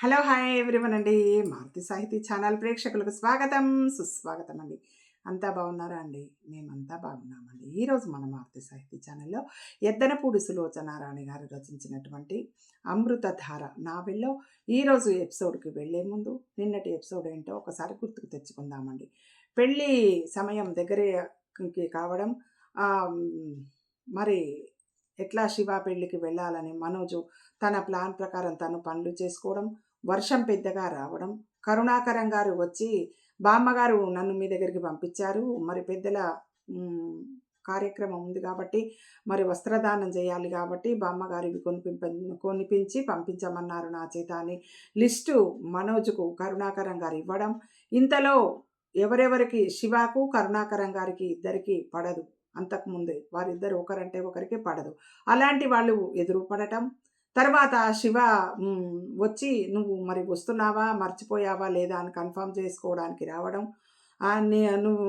Hello hi everyone అండి. మారుతి సాహితీ channel ప్రేక్షకులకు స్వాగతం సుస్వాగతం అండి. అంతా బాగున్నారా అండి? మేమంతా బాగున్నామండి. ఈరోజు మన మారుతి సాహితీ ఛానల్లో ఎద్దనపూడి సులోచనారాణి గారు రచించినటువంటి అమృతధార నావెల్లో ఈరోజు ఎపిసోడ్కి వెళ్ళే ముందు నిన్నటి ఎపిసోడ్ ఏంటో ఒకసారి గుర్తుకు తెచ్చుకుందామండి. పెళ్ళి సమయం దగ్గరికి కావడం, మరి ఎట్లా శివ పెళ్ళికి వెళ్ళాలని మనోజు తన ప్లాన్ ప్రకారం తను పనులు చేసుకోవడం, వర్షం పెద్దగా రావడం, కరుణాకరం గారు వచ్చి బామ్మగారు నన్ను మీ దగ్గరికి పంపించారు, మరి పెద్దల కార్యక్రమం ఉంది కాబట్టి మరి వస్త్రదానం చేయాలి కాబట్టి బామ్మగారివి కొనిపించి పంపించమన్నారు నా చేత అని లిస్టు మనోజుకు కరుణాకరం గారు ఇవ్వడం. ఇంతలో ఎవరెవరికి శివకు కరుణాకరం గారికి ఇద్దరికి పడదు. అంతకుముందే వారిద్దరు ఒకరంటే ఒకరికి పడదు. అలాంటి వాళ్ళు ఎదురు పడటం, తర్వాత శివ వచ్చి నువ్వు మరి వస్తున్నావా మర్చిపోయావా లేదా అని కన్ఫర్మ్ చేసుకోవడానికి రావడం. నువ్వు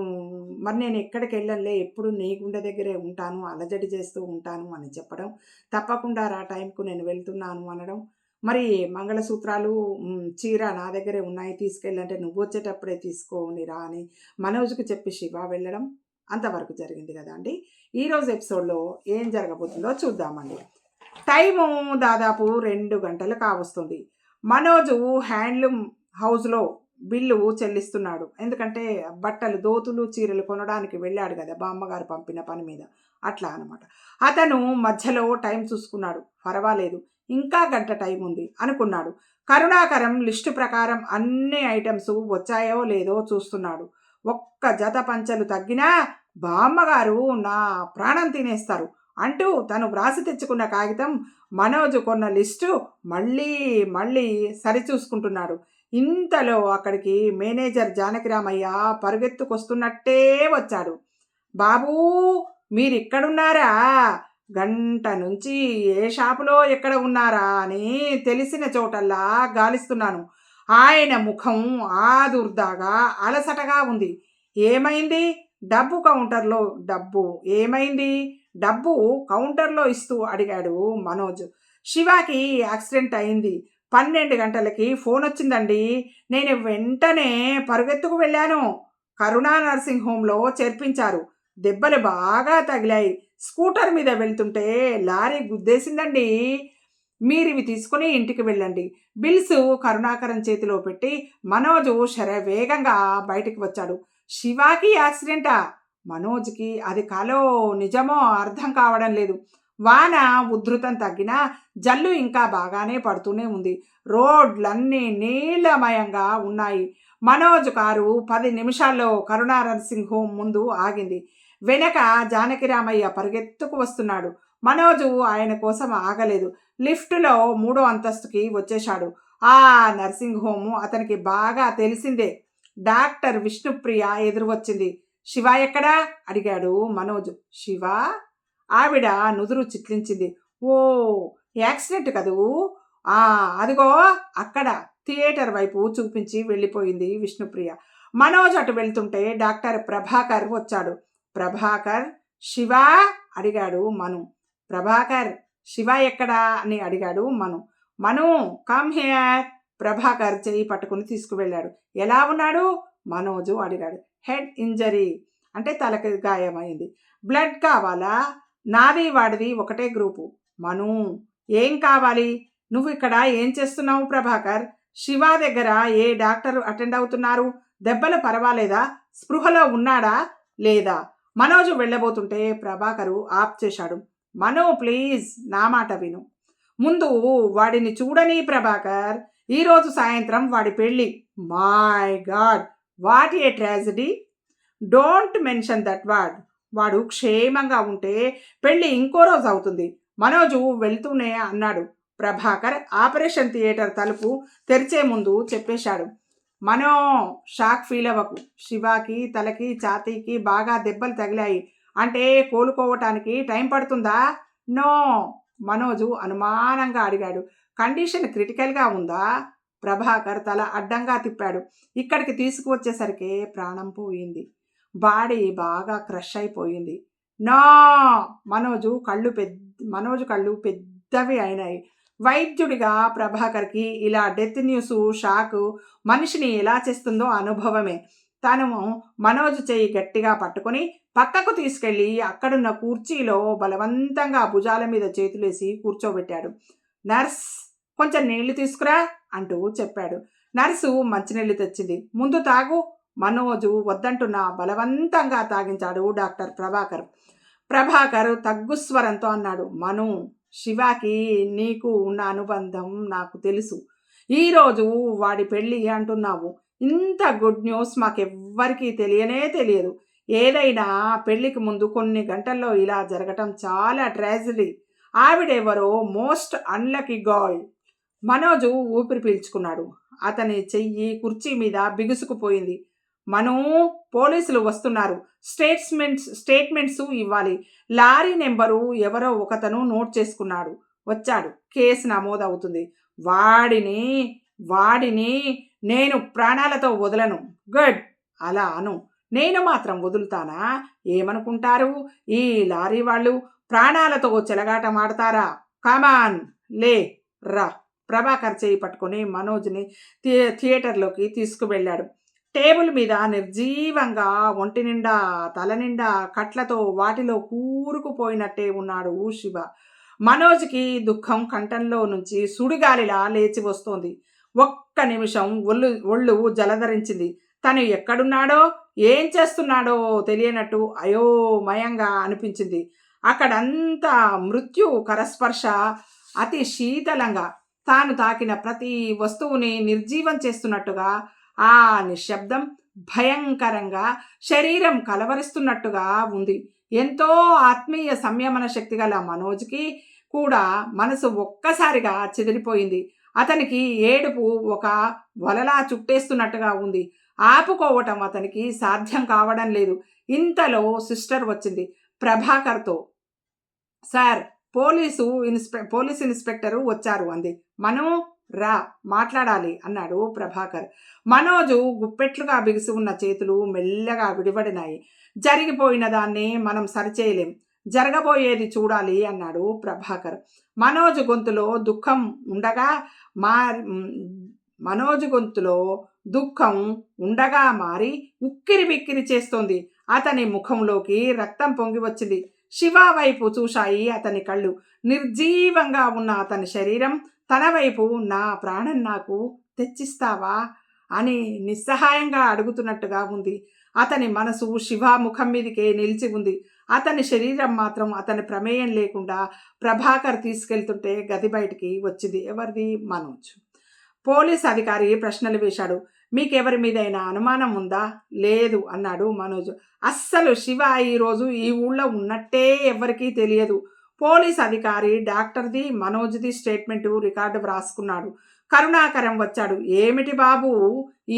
మరి నేను ఎక్కడికి వెళ్ళలే, ఎప్పుడు నీ గుండె దగ్గరే ఉంటాను, అలజడి చేస్తూ ఉంటాను అని చెప్పడం, తప్పకుండా రా టైంకు నేను వెళ్తున్నాను అనడం. మరి మంగళసూత్రాలు చీర నా దగ్గరే ఉన్నాయి తీసుకెళ్ళంటే నువ్వు వచ్చేటప్పుడే తీసుకోని రా అని మనోజ్కి చెప్పి శివ వెళ్ళడం. అంతవరకు జరిగింది కదా అండి. ఈరోజు ఎపిసోడ్లో ఏం జరగబోతుందో చూద్దామండి. టైము దాదాపు 2 గంటలు కావస్తుంది. మనోజు హ్యాండ్లూమ్ హౌస్లో బిల్లు చెల్లిస్తున్నాడు. ఎందుకంటే బట్టలు దోతులు చీరలు కొనడానికి వెళ్ళాడు కదా బామ్మగారు పంపిన పని మీద, అట్లా అనమాట. అతను మధ్యలో టైం చూసుకున్నాడు. పర్వాలేదు ఇంకా గంట టైం ఉంది అనుకున్నాడు. కరుణాకరం లిస్టు ప్రకారం అన్ని ఐటమ్స్ వచ్చాయో లేదో చూస్తున్నాడు. ఒక్క జత పంచలు తగ్గినా బామ్మగారు నా ప్రాణం తినేస్తారు అంటూ తను వ్రాసి తెచ్చుకున్న కాగితం మనోజు కొన్న లిస్టు మళ్ళీ మళ్ళీ సరిచూసుకుంటున్నాడు. ఇంతలో అక్కడికి మేనేజర్ జానకిరామయ్య పరుగెత్తుకొస్తున్నట్టే వచ్చాడు. బాబూ మీరిక్కడున్నారా? గంట నుంచి ఏ షాపులో ఎక్కడ ఉన్నారా అని తెలిసిన చోటల్లా గాలిస్తున్నాను. ఆయన ముఖం ఆదుర్దాగా అలసటగా ఉంది. ఏమైంది? డబ్బు కౌంటర్లో డబ్బు ఏమైంది? డబ్బు కౌంటర్లో ఇస్తూ అడిగాడు మనోజ్. శివాకి యాక్సిడెంట్ అయింది, 12 గంటలకి ఫోన్ వచ్చిందండి. నేను వెంటనే పరుగెత్తుకు వెళ్ళాను. కరుణా నర్సింగ్ హోంలో చేర్పించారు. దెబ్బలు బాగా తగిలాయి. స్కూటర్ మీద వెళ్తుంటే లారీ గుద్దేసిందండి. మీరివి తీసుకుని ఇంటికి వెళ్ళండి. బిల్స్ కరుణాకరం చేతిలో పెట్టి మనోజు వేగంగా బయటికి వచ్చాడు. శివాకి యాక్సిడెంటా? మనోజ్కి అది కలో నిజమో అర్థం కావడం లేదు. వాన ఉధృతం తగ్గినా జల్లు ఇంకా బాగానే పడుతూనే ఉంది. రోడ్లన్నీ నీళ్లమయంగా ఉన్నాయి. మనోజ్ కారు 10 నిమిషాల్లో కరుణా నర్సింగ్ హోమ్ ముందు ఆగింది. వెనక జానకిరామయ్య పరిగెత్తుకు వస్తున్నాడు. మనోజు ఆయన కోసం ఆగలేదు. లిఫ్టులో 3వ అంతస్తుకి వచ్చేశాడు. ఆ నర్సింగ్ హోము అతనికి బాగా తెలిసిందే. డాక్టర్ విష్ణుప్రియ ఎదురు వచ్చింది. శివ ఎక్కడా అడిగాడు మనోజ్. శివ? ఆవిడ నుదురు చిట్లించింది. ఓ యాక్సిడెంట్ కదూ, అదిగో అక్కడ థియేటర్ వైపు చూపించి వెళ్ళిపోయింది విష్ణుప్రియ. మనోజ్ అటు వెళ్తుంటే డాక్టర్ ప్రభాకర్ వచ్చాడు. ప్రభాకర్ శివ అడిగాడు మను. ప్రభాకర్ శివ ఎక్కడా అని అడిగాడు మను. మను కమ్ హియర్. ప్రభాకర్ చెయ్యి పట్టుకుని తీసుకువెళ్ళాడు. ఎలా ఉన్నాడు? మనోజు అడిగాడు. హెడ్ ఇంజరీ అంటే తలకి గాయమైంది. బ్లడ్ కావాలా? నాది వాడిది ఒకటే గ్రూపు. మను ఏం కావాలి? నువ్వు ఇక్కడ ఏం చేస్తున్నావు ప్రభాకర్? శివ దగ్గర ఏ డాక్టర్ అటెండ్ అవుతున్నారు? దెబ్బలు పర్వాలేదా? స్పృహలో ఉన్నాడా లేదా? మనోజు వెళ్ళబోతుంటే ప్రభాకరు ఆప్ చేశాడు. మను ప్లీజ్ నా మాట విను. ముందు వాడిని చూడని ప్రభాకర్. ఈరోజు సాయంత్రం వాడి పెళ్ళి. My God what a tragedy. Don't mention that word. వాడు క్షేమంగా ఉంటే పెళ్ళి ఇంకో రోజు అవుతుంది. మనోజు వెళ్తూనే అన్నాడు. ప్రభాకర్ ఆపరేషన్ థియేటర్ తలుపు తెరిచే ముందు చెప్పేశాడు. మనో షాక్ ఫీల్ అవ్వకు. శివాకి తలకి ఛాతీకి బాగా దెబ్బలు తగిలాయి అంటే కోలుకోవటానికి టైం పడుతుందా? నో. మనోజు అనుమానంగా అడిగాడు. కండిషన్ క్రిటికల్గా ఉందా? ప్రభాకర్ తల అడ్డంగా తిప్పాడు. ఇక్కడికి తీసుకువచ్చేసరికి ప్రాణం పోయింది. బాడీ బాగా క్రష్ అయిపోయింది. నో. మనోజు కళ్ళు పెద్దవి అయినాయి. వైద్యుడిగా ప్రభాకర్కి ఇలా డెత్ న్యూస్ షాకు మనిషిని ఎలా చేస్తుందో అనుభవమే. తను మనోజ్ చెయ్యి గట్టిగా పట్టుకొని పక్కకు తీసుకెళ్ళి అక్కడున్న కుర్చీలో బలవంతంగా భుజాల మీద చేతులేసి కూర్చోబెట్టాడు. నర్స్, కొంచెం నీళ్లు తీసుకురా అంటూ చెప్పాడు. నర్సు మంచినీళ్లు తెచ్చింది. ముందు తాగు. మనోజు వద్దంటున్నా బలవంతంగా తాగించాడు డాక్టర్ ప్రభాకర్. ప్రభాకర్ తగ్గుస్వరంతో అన్నాడు, మను, శివాకి నీకు ఉన్న అనుబంధం నాకు తెలుసు. ఈరోజు వాడి పెళ్ళి అంటున్నావు. ఇంత గుడ్ న్యూస్ మాకెవ్వరికీ తెలియనే తెలియదు. ఏదైనా పెళ్లికి ముందు కొన్ని గంటల్లో ఇలా జరగటం చాలా ట్రాజడీ. ఆవిడెవరో మోస్ట్ అన్లకీ గర్ల్. మనోజు ఊపిరి పీల్చుకున్నాడు. అతని చెయ్యి కుర్చీ మీద బిగుసుకుపోయింది. మనూ, పోలీసులు వస్తున్నారు. స్టేట్మెంట్స్ ఇవ్వాలి. లారీ నెంబరు ఎవరో ఒకతను నోట్ చేసుకున్నాడు. వచ్చాడు. కేసు నమోదవుతుంది. వాడిని నేను ప్రాణాలతో వదలను. గుడ్, అలా అను. నేను మాత్రం వదులుతానా? ఏమనుకుంటారు ఈ లారీ వాళ్ళు? ప్రాణాలతో చెలగాటమాడతారా? కమాన్, లే రా. ప్రభాకర్ చేయి పట్టుకొని మనోజ్ని థియేటర్లోకి తీసుకువెళ్ళాడు. టేబుల్ మీద నిర్జీవంగా ఒంటి నిండా తల నిండా కట్లతో వాటిలో కూరుకుపోయినట్టే ఉన్నాడు శివ. మనోజ్కి దుఃఖం కంఠంలో నుంచి సుడిగాలిలా లేచి వస్తోంది. ఒక్క నిమిషం ఒళ్ళు జలధరించింది. తను ఎక్కడున్నాడో ఏం చేస్తున్నాడో తెలియనట్టు అయోమయంగా అనిపించింది. అక్కడంతా మృత్యు కరస్పర్శ అతి శీతలంగా, తాను తాకిన ప్రతి వస్తువుని నిర్జీవం చేస్తున్నట్టుగా, ఆ నిశ్శబ్దం భయంకరంగా శరీరం కలవరిస్తున్నట్టుగా ఉంది. ఎంతో ఆత్మీయ సంయమన శక్తి గల మనోజ్కి కూడా మనసు ఒక్కసారిగా చెదిరిపోయింది. అతనికి ఏడుపు ఒక వలలా చుట్టేస్తున్నట్టుగా ఉంది. ఆపుకోవటం అతనికి సాధ్యం కావడం లేదు. ఇంతలో సిస్టర్ వచ్చింది ప్రభాకర్తో. సార్, పోలీస్ ఇన్స్పెక్టరు వచ్చారు అంది. మనం రా, మాట్లాడాలి అన్నాడు ప్రభాకర్. మనోజు గుప్పెట్లుగా బిగిసి ఉన్న చేతులు మెల్లగా విడిపడినాయి. జరిగిపోయిన దాన్ని మనం సరిచేయలేం, జరగబోయేది చూడాలి అన్నాడు ప్రభాకర్. మనోజు గొంతులో దుఃఖం మారి ఉక్కిరి బిక్కిరి చేస్తోంది. అతని ముఖంలోకి రక్తం పొంగి వచ్చింది. శివ వైపు చూశాయి అతని కళ్ళు. నిర్జీవంగా ఉన్న అతని శరీరం తన వైపు, నా ప్రాణం నాకు తెచ్చిస్తావా అని నిస్సహాయంగా అడుగుతున్నట్టుగా ఉంది. అతని మనసు శివ ముఖం మీదకే నిలిచి ఉంది. అతని శరీరం మాత్రం అతని ప్రమేయం లేకుండా ప్రభాకర్ తీసుకెళ్తుంటే గది బయటికి వచ్చింది. ఎవరిది? మనోజ్. పోలీస్ అధికారి ప్రశ్నలు వేశాడు. మీకెవరి మీదైనా అనుమానం ఉందా? లేదు అన్నాడు మనోజ్. అస్సలు శివ ఈరోజు ఈ ఊళ్ళో ఉన్నట్టే ఎవరికీ తెలియదు. పోలీస్ అధికారి డాక్టర్ది మనోజ్ది స్టేట్మెంటు రికార్డు వ్రాసుకున్నాడు. కరుణాకరం వచ్చాడు. ఏమిటి బాబు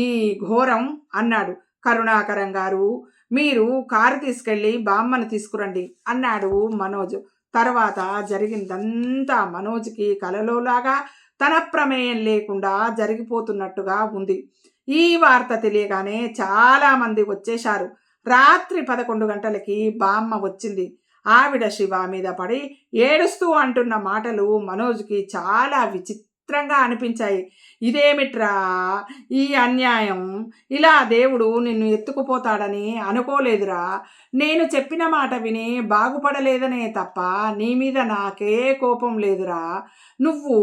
ఈ ఘోరం అన్నాడు. కరుణాకరం గారు, మీరు కారు తీసుకెళ్ళి బామ్మను తీసుకురండి అన్నాడు మనోజ్. తర్వాత జరిగిందంతా మనోజ్కి కలలోలాగా తన ప్రమేయం లేకుండా జరిగిపోతున్నట్టుగా ఉంది. ఈ వార్త తెలియగానే చాలామంది వచ్చేశారు. రాత్రి 11 గంటలకి బామ్మ వచ్చింది. ఆవిడ శివ మీద పడి ఏడుస్తూ అంటున్న మాటలు మనోజ్కి చాలా విచిత్రంగా అనిపించాయి. ఇదేమిట్రా ఈ అన్యాయం? ఇలా దేవుడు నిన్ను ఎత్తుకుపోతాడని అనుకోలేదురా. నేను చెప్పిన మాట విని బాగుపడలేదనే తప్ప నీ మీద నాకే కోపం లేదురా. నువ్వు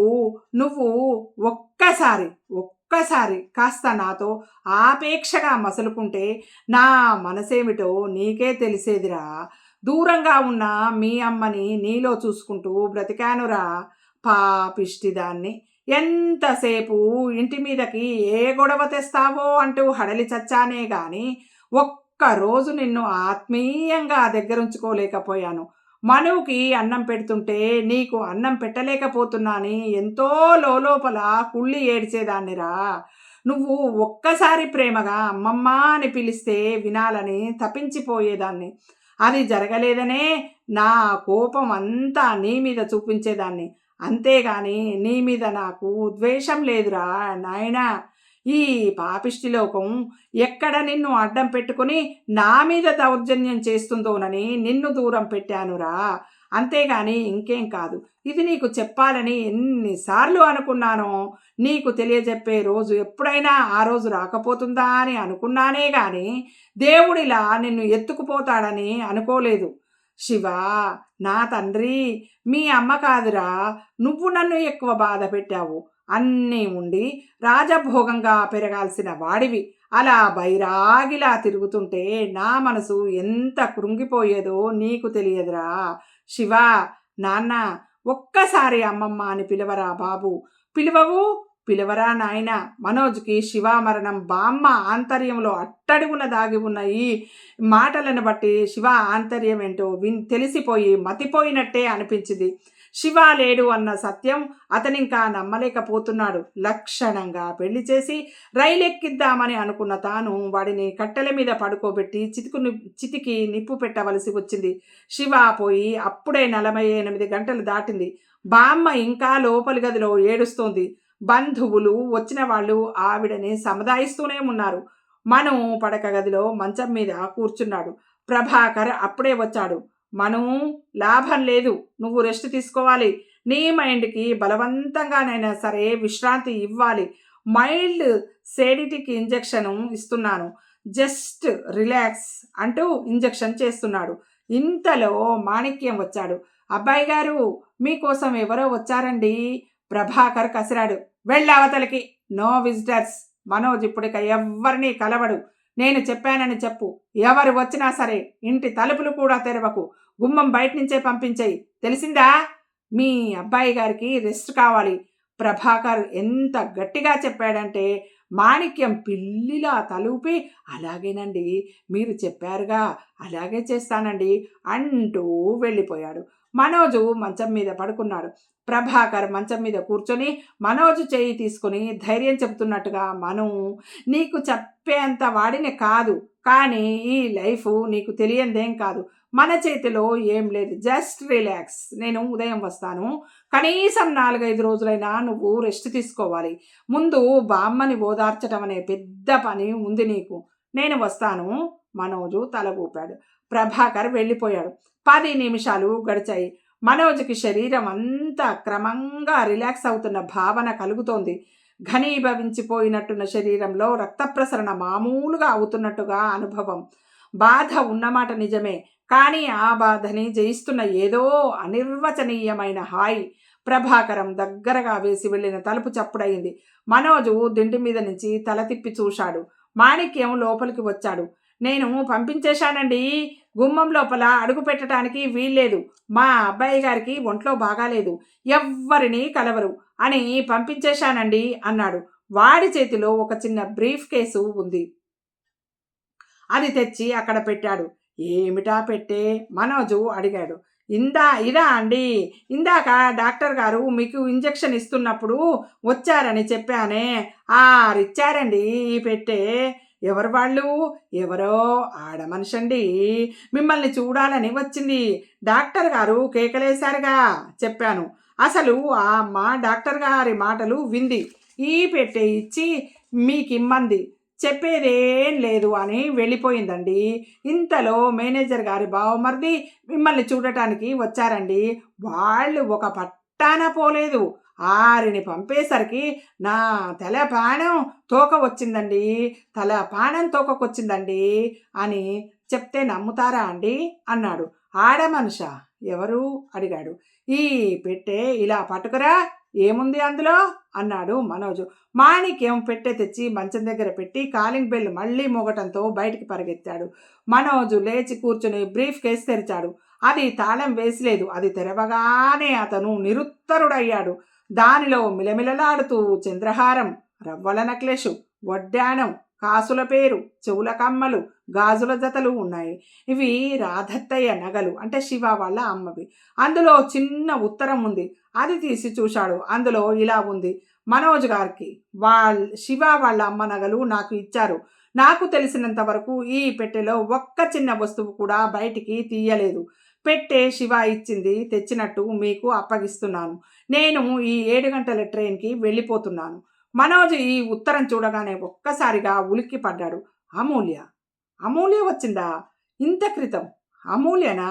ఒక్కసారి కాస్త నాతో ఆపేక్షగా మసులుకుంటే నా మనసేమిటో నీకే తెలిసేదిరా. దూరంగా ఉన్న మీ అమ్మని నీలో చూసుకుంటూ బ్రతికానురా. పాపిష్టిదాన్ని. ఎంతసేపు ఇంటి మీదకి ఏ గొడవ తెస్తావో అంటూ హడలి చచ్చానే గాని ఒక్కరోజు నిన్ను ఆత్మీయంగా దగ్గరుంచుకోలేకపోయాను. మనువుకి అన్నం పెడుతుంటే నీకు అన్నం పెట్టలేకపోతున్నాని ఎంతో లోపల కుళ్ళి ఏడ్చేదాన్నిరా. నువ్వు ఒక్కసారి ప్రేమగా అమ్మమ్మ అని పిలిస్తే వినాలని తపించిపోయేదాన్ని. అది జరగలేదనే నా కోపం అంతా నీ మీద చూపించేదాన్ని. అంతేగాని నీ మీద నాకు ద్వేషం లేదురా నాయనా. ఈ పాపిష్టి లోకం ఎక్కడ నిన్ను అడ్డం పెట్టుకుని నా మీద దౌర్జన్యం చేస్తుందోనని నిన్ను దూరం పెట్టానురా. అంతేగాని ఇంకేం కాదు. ఇది నీకు చెప్పాలని ఎన్నిసార్లు అనుకున్నానో, నీకు తెలియజెప్పే రోజు ఎప్పుడైనా ఆ రోజు రాకపోతుందా అని అనుకున్నానే గాని దేవుడిలా నిన్ను ఎత్తుకుపోతాడని అనుకోలేదు. శివా, నా తండ్రి, మీ అమ్మ కాదురా, నువ్వు నన్ను ఎక్కువ బాధ పెట్టావు. అన్నీ ఉండి రాజభోగంగా పెరగాల్సిన వాడివి అలా బైరాగిలా తిరుగుతుంటే నా మనసు ఎంత కృంగిపోయేదో నీకు తెలియదురా. శివా, నాన్న, ఒక్కసారి అమ్మమ్మ అని పిలవరా బాబు. పిలవవు? పిలవరా నాయన. మనోజ్కి శివ మరణం బామ్మ ఆంతర్యంలో అట్టడుగున దాగి ఉన్న ఈ మాటలను బట్టి శివ ఆంతర్యం ఏంటో తెలిసిపోయి మతిపోయినట్టే అనిపించింది. శివ లేడు అన్న సత్యం అతనింకా నమ్మలేకపోతున్నాడు. లక్షణంగా పెళ్లి చేసి రైలెక్కిద్దామని అనుకున్న తాను వాడిని కట్టెల మీద పడుకోబెట్టి చితికి నిప్పు పెట్టవలసి వచ్చింది. శివ పోయి అప్పుడే 48 గంటలు దాటింది. బామ్మ ఇంకా లోపలి గదిలో ఏడుస్తోంది. బంధువులు వచ్చిన వాళ్ళు ఆవిడని సముదాయిస్తూనే ఉన్నారు. మను పడక గదిలో మంచం మీద కూర్చున్నాడు. ప్రభాకర్ అప్పుడే వచ్చాడు. మను, లాభం లేదు, నువ్వు రెస్ట్ తీసుకోవాలి. నీ మైండ్కి బలవంతంగానైనా సరే విశ్రాంతి ఇవ్వాలి. మైల్డ్ సెడిటిక్ ఇంజెక్షన్ ఇస్తున్నాను, జస్ట్ రిలాక్స్ అంటూ ఇంజెక్షన్ చేస్తున్నాడు. ఇంతలో మాణిక్యం వచ్చాడు. అబ్బాయి గారు, మీకోసం ఎవరో వచ్చారండి. ప్రభాకర్ కసిరాడు. వెళ్ళవతలకి, నో విజిటర్స్. మనోజ్ ఇప్పుడిక ఎవ్వరినీ కలవడు. నేను చెప్పానని చెప్పు. ఎవరు వచ్చినా సరే ఇంటి తలుపులు కూడా తెరవకు. గుమ్మం బయట నుంచే పంపించేయి, తెలిసిందా? మీ అబ్బాయి గారికి రెస్ట్ కావాలి. ప్రభాకర్ ఎంత గట్టిగా చెప్పాడంటే మాణిక్యం పిల్లిలా తలూపి అలాగేనండి, మీరు చెప్పారుగా, అలాగే చేస్తానండి అంటూ వెళ్ళిపోయాడు. మనోజు మంచం మీద పడుకున్నాడు. ప్రభాకర్ మంచం మీద కూర్చొని మనోజు చేయి తీసుకుని ధైర్యం చెబుతున్నట్టుగా, మను, నీకు చెప్పేంత వాడిని కాదు, కానీ ఈ లైఫ్ నీకు తెలియందేం కాదు. మన చేతిలో ఏం లేదు, జస్ట్ రిలాక్స్. నేను ఉదయం వస్తాను. కనీసం 4-5 రోజులైనా నువ్వు రెస్ట్ తీసుకోవాలి. ముందు బామ్మని ఓదార్చడం అనే పెద్ద పని ఉంది నీకు. నేను వస్తాను. మనోజు తల ఊపాడు. ప్రభాకర్ వెళ్ళిపోయాడు. 10 నిమిషాలు గడిచాయి. మనోజ్కి శరీరం అంతా క్రమంగా రిలాక్స్ అవుతున్న భావన కలుగుతోంది. ఘనీభవించిపోయినట్టున్న శరీరంలో రక్త ప్రసరణ మామూలుగా అవుతున్నట్టుగా అనుభవం. బాధ ఉన్నమాట నిజమే, కానీ ఆ బాధని జయిస్తున్న ఏదో అనిర్వచనీయమైన హాయి. ప్రభాకరం దగ్గరగా వేసి వెళ్ళిన తలుపు చప్పుడయింది. మనోజు దిండి మీద నుంచి తల తిప్పి చూశాడు. మాణిక్యం లోపలికి వచ్చాడు. నేను పంపించేశానండి. గుమ్మం లోపల అడుగు పెట్టడానికి వీల్లేదు. మా అబ్బాయి గారికి ఒంట్లో బాగాలేదు, ఎవ్వరినీ కలవరు అని పంపించేశానండి అన్నాడు. వాడి చేతిలో ఒక చిన్న బ్రీఫ్ కేసు ఉంది. అది తెచ్చి అక్కడ పెట్టాడు. ఏమిటా పెట్టే? మనోజు అడిగాడు. ఇదా అండి, ఇందాక డాక్టర్ గారు మీకు ఇంజెక్షన్ ఇస్తున్నప్పుడు వచ్చారని చెప్పానే, ఇచ్చారండి ఈ పెట్టే. ఎవరు వాళ్ళు? ఎవరో ఆడమనిషండి, మిమ్మల్ని చూడాలని వచ్చింది. డాక్టర్ గారు కేకలేశారుగా, చెప్పాను. అసలు ఆ అమ్మ డాక్టర్ గారి మాటలు వింది. ఈ పెట్టే ఇచ్చి మీకిమ్మంది, చెప్పేదేం లేదు అని వెళ్ళిపోయిందండి. ఇంతలో మేనేజర్ గారి బావమరిది మిమ్మల్ని చూడటానికి వచ్చారండి. వాళ్ళు ఒక పట్టాన పోలేదు. ఆరిని పంపేసరికి నా తల పానం తోక వచ్చిందండి, తల పానం తోకకొచ్చిందండి అని చెప్తే నమ్ముతారా అండి అన్నాడు. ఆడమనుష ఎవరు అడిగాడు. ఈ పెట్టే ఇలా పట్టుకురా, ఏముంది అందులో అన్నాడు మనోజు. మాణిక్యం పెట్టె తెచ్చి మంచం దగ్గర పెట్టి కాలింగ్ బెల్ మళ్ళీ మోగటంతో బయటికి పరిగెత్తాడు. మనోజు లేచి కూర్చుని బ్రీఫ్ కేసు తెరిచాడు. అది తాళం వేసిలేదు. అది తెరవగానే అతను నిరుత్తరుడయ్యాడు. దానిలో మిలమిలలాడుతూ చంద్రహారం, రవ్వల నెక్లెసు, వడ్డాణం, కాసుల పేరు, చెవుల కమ్మలు, గాజుల జతలు ఉన్నాయి. ఇవి రాధత్తయ్య నగలు, అంటే శివ వాళ్ళ అమ్మవి. అందులో చిన్న ఉత్తరం ఉంది. అది తీసి చూశాడు. అందులో ఇలా ఉంది. మనోజ్ గారికి శివ వాళ్ళ అమ్మ నగలు నాకు ఇచ్చారు. నాకు తెలిసినంత వరకు ఈ పెట్టెలో ఒక్క చిన్న వస్తువు కూడా బయటికి తీయలేదు. పెట్టే శివ ఇచ్చింది తెచ్చినట్టు మీకు అప్పగిస్తున్నాను. నేను ఈ 7 గంటల ట్రైన్కి వెళ్ళిపోతున్నాను. మనోజ్ ఈ ఉత్తరం చూడగానే ఒక్కసారిగా ఉలిక్కి పడ్డాడు. అమూల్య వచ్చిందా? ఇంత క్రితం? అమూల్యనా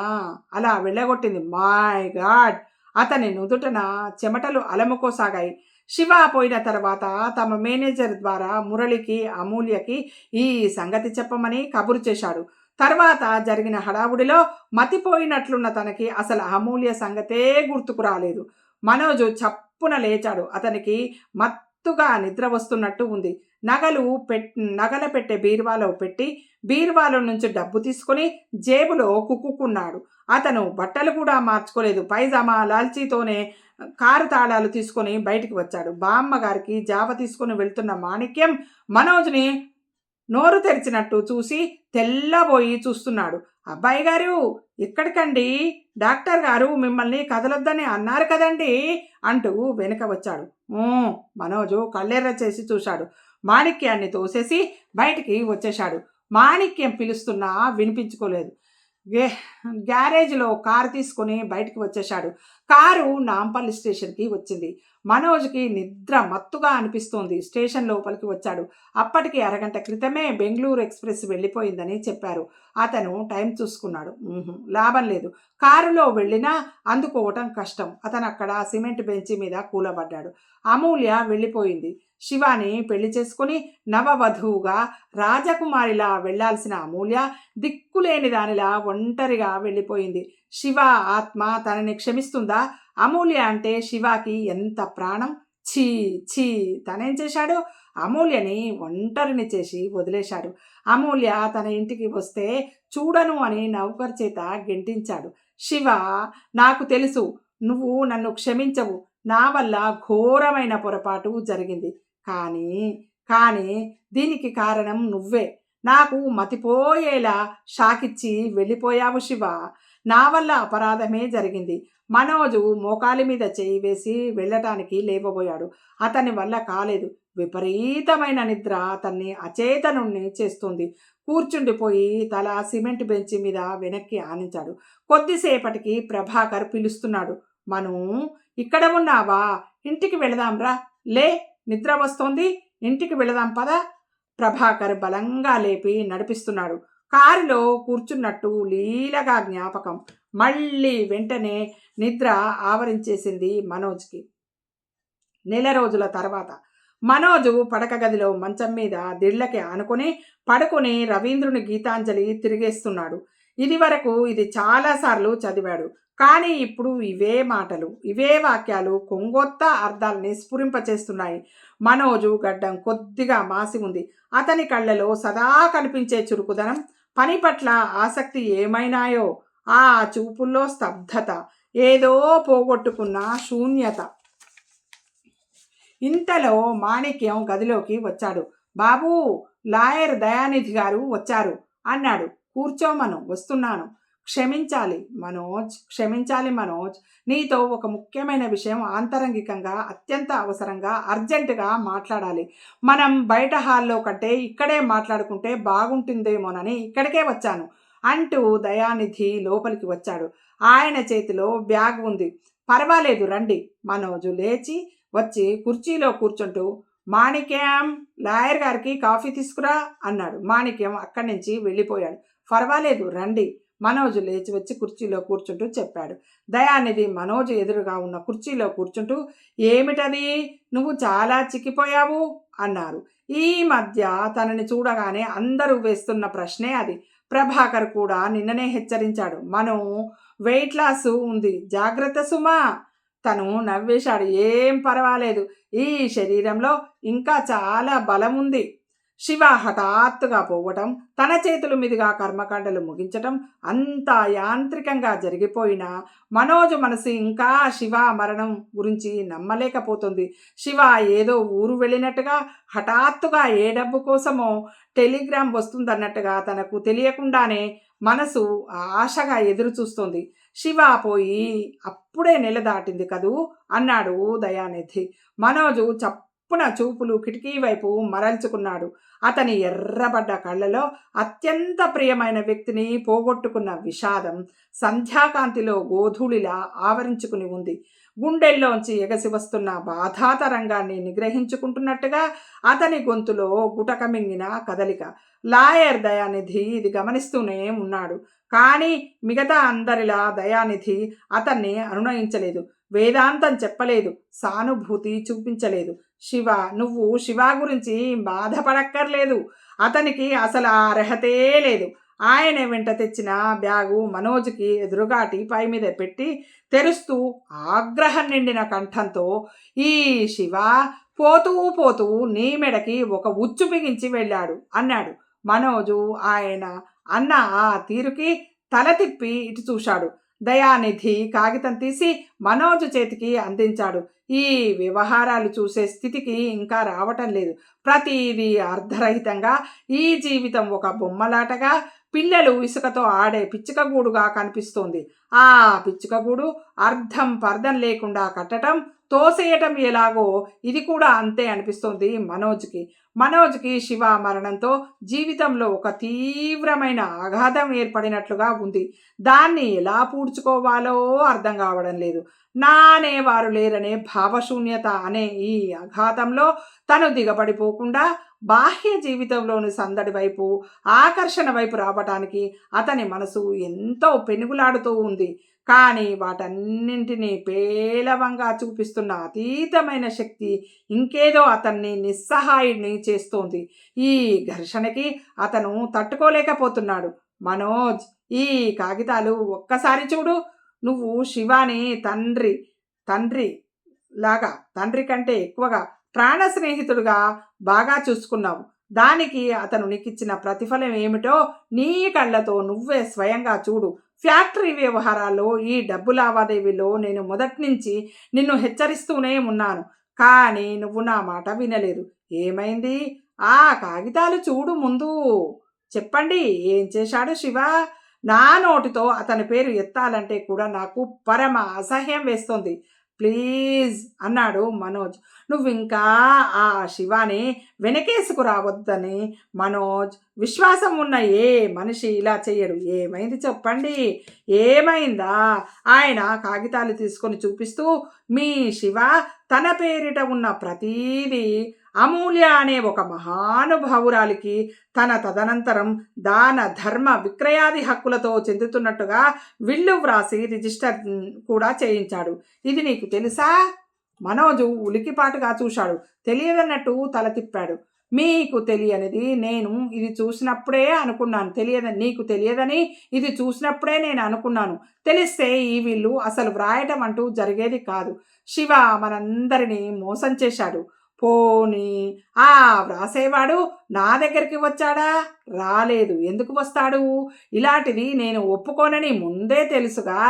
అలా వెళ్ళగొట్టింది? My God! అతని నుదుటన చెమటలు అలముకోసాగాయి. శివ పోయిన తర్వాత తమ మేనేజర్ ద్వారా మురళికి, అమూల్యకి ఈ సంగతి చెప్పమని కబురు చేశాడు. తర్వాత జరిగిన హడావుడిలో మతిపోయినట్లున్న తనకి అసలు అమూల్య సంగతే గుర్తుకు రాలేదు. మనోజు చప్పున లేచాడు. అతనికి మత్తుగా నిద్ర వస్తున్నట్టు ఉంది. నగల పెట్టే బీరువాలో పెట్టి బీరువాలో నుంచి డబ్బు తీసుకొని జేబులో కుక్కుకున్నాడు. అతను బట్టలు కూడా మార్చుకోలేదు. పైజామా లాల్చీతోనే కారు తాళాలు తీసుకొని బయటికి వచ్చాడు. బామ్మ గారికి జావ తీసుకుని వెళ్తున్న మాణిక్యం మనోజ్ని నోరు తెరిచినట్టు చూసి తెల్లబోయి చూస్తున్నాడు. అబ్బాయి గారు, ఇక్కడికండి, డాక్టర్ గారు మిమ్మల్ని కదలొద్దని అన్నారు కదండి అంటూ వెనుక వచ్చాడు. మనోజు కళ్ళెర్ర చేసి చూశాడు. మాణిక్యాన్ని తోసేసి బయటికి వచ్చేశాడు. మాణిక్యం పిలుస్తున్నా వినిపించుకోలేదు. గ్యారేజ్లో కారు తీసుకుని బయటికి వచ్చేశాడు. కారు నాంపల్లి స్టేషన్కి వచ్చింది. మనోజ్కి నిద్ర మత్తుగా అనిపిస్తోంది. స్టేషన్ లోపలికి వచ్చాడు. అప్పటికి అరగంట క్రితమే బెంగళూరు ఎక్స్ప్రెస్ వెళ్ళిపోయిందని చెప్పారు. అతను టైం చూసుకున్నాడు. లాభం లేదు. కారులో వెళ్ళినా అందుకోవటం కష్టం. అతను అక్కడ సిమెంట్ బెంచి మీద కూలబడ్డాడు. అమూల్య వెళ్ళిపోయింది. శివాని పెళ్లి చేసుకుని నవవధువుగా రాజకుమారిలా వెళ్లాల్సిన అమూల్య దిక్కులేని దానిలా ఒంటరిగా వెళ్ళిపోయింది. శివ ఆత్మ తనని క్షమిస్తుందా? అమూల్య అంటే శివాకి ఎంత ప్రాణం! ఛీ ఛీ! తనేం చేశాడు? అమూల్యని ఒంటరిని చేసి వదిలేశాడు. అమూల్య తన ఇంటికి వస్తే చూడను అని నౌకర్ చేత గెంటించాడు. శివ, నాకు తెలుసు నువ్వు నన్ను క్షమించవు. నా వల్ల ఘోరమైన పొరపాటు జరిగింది. కానీ దీనికి కారణం నువ్వే. నాకు మతిపోయేలా షాకిచ్చి వెళ్ళిపోయావు శివ. నా వల్ల అపరాధమే జరిగింది. మనోజు మోకాలి మీద చేయి వేసి వెళ్ళటానికి లేవబోయాడు. అతని వల్ల కాలేదు. విపరీతమైన నిద్ర అతన్ని అచేతనుణ్ణి చేస్తుంది. కూర్చుండిపోయి తల సిమెంట్ బెంచి మీద వెనక్కి ఆనించాడు. కొద్దిసేపటికి ప్రభాకర్ పిలుస్తున్నాడు. మను, ఇక్కడ ఉన్నావా? ఇంటికి వెళదాంరా. లే, నిద్ర వస్తోంది, ఇంటికి వెళదాం పద. ప్రభాకర్ బలంగా లేపి నడిపిస్తున్నాడు. కారులో కూర్చున్నట్టు లీలగా జ్ఞాపకం. మళ్ళీ వెంటనే నిద్ర ఆవరించేసింది మనోజ్కి. నెల రోజుల తర్వాత మనోజు పడక గదిలో మంచం మీద దిళ్ళకి ఆనుకొని పడుకొని రవీంద్రుని గీతాంజలి తిరిగేస్తున్నాడు. ఇది వరకు ఇది చాలాసార్లు చదివాడు. కానీ ఇప్పుడు ఇవే మాటలు, ఇవే వాక్యాలు కొంగొత్త అర్థాలని స్ఫురింపచేస్తున్నాయి. మనోజు గడ్డం కొద్దిగా మాసి ఉంది. అతని కళ్ళలో సదా కనిపించే చురుకుదనం, పని పట్ల ఆసక్తి ఏమైనాయో. ఆ చూపుల్లో స్తబ్దత, ఏదో పోగొట్టుకున్న శూన్యత. ఇంతలో మాణిక్యం గదిలోకి వచ్చాడు. బాబూ, లాయర్ దయానిధి గారు వచ్చారు అన్నాడు. కూర్చోమను, వస్తున్నాను. క్షమించాలి మనోజ్. నీతో ఒక ముఖ్యమైన విషయం ఆంతరంగికంగా, అత్యంత అవసరంగా, అర్జెంటుగా మాట్లాడాలి. మనం బయట హాల్లో కంటే ఇక్కడే మాట్లాడుకుంటే బాగుంటుందేమోనని ఇక్కడికే వచ్చాను అంటూ దయానిధి లోపలికి వచ్చాడు. ఆయన చేతిలో బ్యాగ్ ఉంది. పర్వాలేదు రండి. మనోజు లేచి వచ్చి కుర్చీలో కూర్చుంటూ, మాణిక్యం, లాయర్ గారికి కాఫీ తీసుకురా అన్నాడు. మాణిక్యం అక్కడి నుంచి వెళ్ళిపోయాడు. పర్వాలేదు రండి, మనోజు లేచి వచ్చి కుర్చీలో కూర్చుంటూ చెప్పాడు. దయానిధి మనోజు ఎదురుగా ఉన్న కుర్చీలో కూర్చుంటూ, ఏమిటది, నువ్వు చాలా చిక్కిపోయావు అన్నారు. ఈ మధ్య తనని చూడగానే అందరూ వేస్తున్న ప్రశ్నే అది. ప్రభాకర్ కూడా నిన్ననే హెచ్చరించాడు. మనం వెయిట్ లాస్ ఉంది, జాగ్రత్త సుమా. తను నవ్వేశాడు. ఏం పర్వాలేదు, ఈ శరీరంలో ఇంకా చాలా బలం ఉంది. శివ హఠాత్తుగా పోవటం, తన చేతుల మీదుగా కర్మకాండలు ముగించటం అంతా యాంత్రికంగా జరిగిపోయినా మనోజు మనసు ఇంకా శివ మరణం గురించి నమ్మలేకపోతుంది. శివ ఏదో ఊరు వెళ్ళినట్టుగా, హఠాత్తుగా ఏ డబ్బు కోసమో టెలిగ్రామ్ వస్తుందన్నట్టుగా తనకు తెలియకుండానే మనసు ఆశగా ఎదురు చూస్తుంది. శివ పోయి అప్పుడే నెల దాటింది కదూ అన్నాడు దయానిధి. మనోజు చప్పున చూపులు కిటికీ వైపు మరల్చుకున్నాడు. అతని ఎర్రబడ్డ కళ్ళలో అత్యంత ప్రియమైన వ్యక్తిని పోగొట్టుకున్న విషాదం సంధ్యాకాంతిలో గోధూళిలా ఆవరించుకుని ఉంది. గుండెల్లోంచి ఎగసి వస్తున్న బాధాతరంగాన్ని నిగ్రహించుకుంటున్నట్టుగా అతని గొంతులో గుటకమింగిన కదలిక. లాయర్ దయానిధి ఇది గమనిస్తూనే ఉన్నాడు. కానీ మిగతా అందరిలా దయానిధి అతన్ని అనునయించలేదు, వేదాంతం చెప్పలేదు, సానుభూతి చూపించలేదు. శివ, నువ్వు శివ గురించి బాధపడక్కర్లేదు. అతనికి అసలు ఆ అర్హతే లేదు. ఆయన వెంట తెచ్చిన బ్యాగు మనోజ్కి ఎదురుగా టీపాయ్ మీద పెట్టి తెరుస్తూ ఆగ్రహం నిండిన కంఠంతో, ఈ శివ పోతూ పోతూ నీ మెడకి ఒక ఉచ్చు బిగించి వెళ్ళాడు అన్నాడు. మనోజు ఆయన అన్న ఆ తీరుకి తల తిప్పి ఇటు చూశాడు. దయానిధి కాగితం తీసి మనోజు చేతికి అందించాడు. ఈ వ్యవహారాలు చూసే స్థితికి ఇంకా రావటం లేదు. ప్రతిదీ అర్ధరహితంగా, ఈ జీవితం ఒక బొమ్మలాటగా, పిల్లలు ఇసుకతో ఆడే పిచ్చుకగూడుగా కనిపిస్తోంది. ఆ పిచ్చుకగూడు అర్థం పర్థం లేకుండా కట్టడం, తోసేయటం ఎలాగో ఇది కూడా అంతే అనిపిస్తోంది మనోజ్కి శివ మరణంతో జీవితంలో ఒక తీవ్రమైన ఆఘాతం ఏర్పడినట్లుగా ఉంది. దాన్ని ఎలా పూడ్చుకోవాలో అర్థం కావడం లేదు. నానేవారు లేరనే భావశూన్యత అనే ఈ ఆఘాతంలో తను దిగబడిపోకుండా బాహ్య జీవితంలోని సందడి వైపు, ఆకర్షణ వైపు రావటానికి అతని మనసు ఎంతో పెనుగులాడుతూ ఉంది. కానీ వాటన్నింటినీ పేలవంగా చూపిస్తున్న అతీతమైన శక్తి ఇంకేదో అతన్ని నిస్సహాయుడిని చేస్తోంది. ఈ ఘర్షణకి అతను తట్టుకోలేకపోతున్నాడు. మనోజ్, ఈ కాగితాలు ఒక్కసారి చూడు. నువ్వు శివాని తండ్రి తండ్రి కంటే ఎక్కువగా ప్రాణ స్నేహితుడుగా బాగా చూసుకున్నావు. దానికి అతను నీకిచ్చిన ప్రతిఫలం ఏమిటో నీ కళ్ళతో నువ్వే స్వయంగా చూడు. ఫ్యాక్టరీ వ్యవహారాల్లో, ఈ డబ్బు లావాదేవీలో నేను మొదటి నుంచి నిన్ను హెచ్చరిస్తూనే ఉన్నాను. కానీ నువ్వు నా మాట వినలేదు. ఏమైంది? ఆ కాగితాలు చూడు ముందు. చెప్పండి, ఏం చేశాడు శివ? నా నోటితో అతని పేరు ఎత్తాలంటే కూడా నాకు పరమ అసహ్యం వేస్తోంది. ప్లీజ్ అన్నాడు మనోజ్. నువ్వు ఇంకా ఆ శివాని వెనకేసుకు రావద్దని మనోజ్. విశ్వాసం ఉన్న ఏ మనిషి ఇలా చెయ్యడు. ఏమైంది చెప్పండి, ఏమైందా? ఆయన కాగితాలు తీసుకొని చూపిస్తూ, మీ శివ తన పేరిట ఉన్న ప్రతీదీ అమూల్య అనే ఒక మహానుభావురాలికి తన తదనంతరం దాన ధర్మ విక్రయాది హక్కులతో చెందుతున్నట్టుగా విల్లు వ్రాసి రిజిస్టర్ కూడా చేయించాడు. ఇది నీకు తెలుసా? మనోజు ఉలికిపాటుగా చూశాడు. తెలియదన్నట్టు తల తిప్పాడు. మీకు తెలియనిది నేను ఇది చూసినప్పుడే అనుకున్నాను. నీకు తెలియదని ఇది చూసినప్పుడే నేను అనుకున్నాను. తెలిస్తే ఈ వీళ్ళు అసలు వ్రాయటం అంటూ జరిగేది కాదు. శివ మనందరినీ మోసం చేశాడు. పోనీ ఆ వ్రాసేవాడు నా దగ్గరికి వచ్చాడా? రాలేదు. ఎందుకు వస్తాడు? ఇలాంటిది నేను ఒప్పుకోనని ముందే తెలుసుగా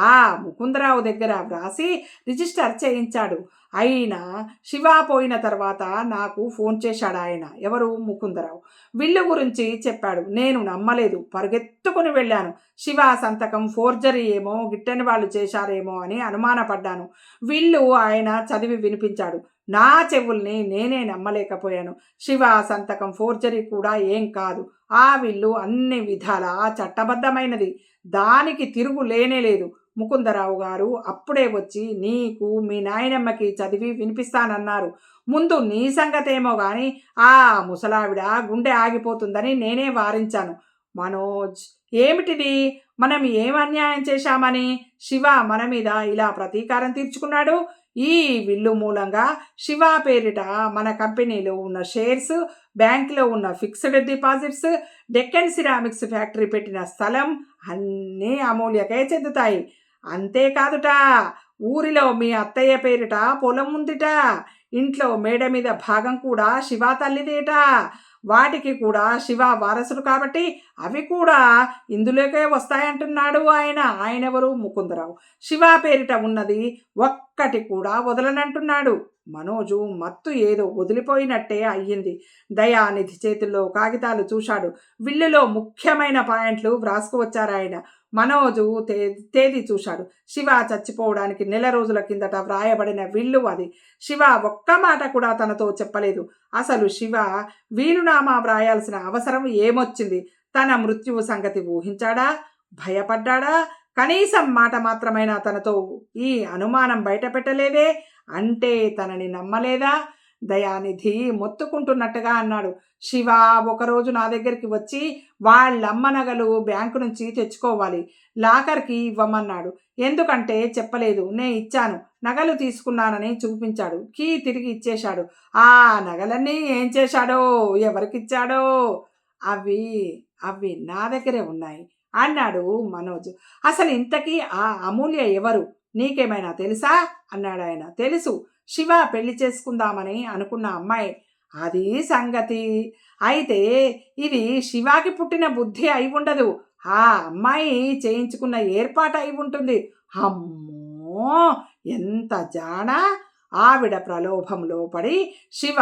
ఆ ముకుందరావు దగ్గర వ్రాసి రిజిస్టర్ చేయించాడు. అయినా శివ పోయిన తర్వాత నాకు ఫోన్ చేశాడు ఆయన. ఎవరు? ముకుందరావు. విల్లు గురించి చెప్పాడు. నేను నమ్మలేదు, పరుగెత్తుకుని వెళ్ళాను. శివ సంతకం ఫోర్జరీ ఏమో, గిట్టని వాళ్ళు చేశారేమో అని అనుమానపడ్డాను. విల్లు ఆయన చదివి వినిపించాడు. నా చెవుల్ని నేనే నమ్మలేకపోయాను. శివ సంతకం ఫోర్జరీ కూడా ఏం కాదు. ఆ విల్లు అన్ని విధాలా చట్టబద్ధమైనది. దానికి తిరుగు లేనేలేదు. ముకుందరావు గారు అప్పుడే వచ్చి నీకు మీ నాయనమ్మకి చదివి వినిపిస్తానన్నారు. ముందు నీ సంగతేమో గాని ఆ ముసలావిడ గుండె ఆగిపోతుందని నేనే వారించాను. మనోజ్, ఏమిటిది? మనం ఏం అన్యాయం చేశామని శివ మన మీద ఇలా ప్రతీకారం తీర్చుకున్నాడు? ఈ విల్లు మూలంగా శివ పేరిట మన కంపెనీలో ఉన్న షేర్స్, బ్యాంకులో ఉన్న fixed deposits, Deccan ceramics factory పెట్టిన స్థలం అన్నీ అమూల్యకే చెందుతాయి. అంతేకాదుట, ఊరిలో మీ అత్తయ్య పేరిట పొలం ఉందిట. ఇంట్లో మేడ మీద భాగం కూడా శివ తల్లిదేట. వాటికి కూడా శివ వారసుడు కాబట్టి అవి కూడా ఇందులోకే వస్తాయంటున్నాడు ఆయనెవరు? ముకుందరావు. శివ పేరిట ఉన్నది ఒక్కటి కూడా వదలనంటున్నాడు. మనోజు మత్తు ఏదో వదిలిపోయినట్టే అయ్యింది. దయానిధి చేతుల్లో కాగితాలు చూశాడు. విల్లులో ముఖ్యమైన పాయింట్లు వ్రాసుకువచ్చారాయన. మనోజు తేదీ చూశాడు. శివ చచ్చిపోవడానికి 1 రోజుల కిందట వ్రాయబడిన విల్లు అది. శివ ఒక్క మాట కూడా తనతో చెప్పలేదు. అసలు శివ వీలునామా వ్రాయాల్సిన అవసరం ఏమొచ్చింది? తన మృత్యువు సంగతి ఊహించాడా? భయపడ్డాడా? కనీసం మాట మాత్రమైనా తనతో ఈ అనుమానం బయట పెట్టలేదే. అంటే తనని నమ్మలేదా? దయానిధి మొత్తుకుంటున్నట్టుగా అన్నాడు. శివ ఒకరోజు నా దగ్గరికి వచ్చి వాళ్ళమ్మ నగలు బ్యాంకు నుంచి తెచ్చుకోవాలి, లాకర్కి ఇవ్వమన్నాడు. ఎందుకంటే చెప్పలేదు. నేను ఇచ్చాను. నగలు తీసుకున్నానని చూపించాడు. కీ తిరిగి ఇచ్చేశాడు. ఆ నగలన్నీ ఏం చేశాడో, ఎవరికిచ్చాడో అవి అవి నా దగ్గరే ఉన్నాయి అన్నాడు మనోజ్. అసలు ఇంతకీ ఆ అమూల్య ఎవరు, నీకేమైనా తెలుసా అన్నాడు ఆయన. తెలుసు, శివ పెళ్లి చేసుకుందామని అనుకున్న అమ్మాయి. అది సంగతి. అయితే ఇది శివాకి పుట్టిన బుద్ధి అయి ఉండదు, ఆ అమ్మాయి చేయించుకున్న ఏర్పాటు అయి ఉంటుంది. అమ్మో ఎంత జానా! ఆవిడ ప్రలోభంలో పడి శివ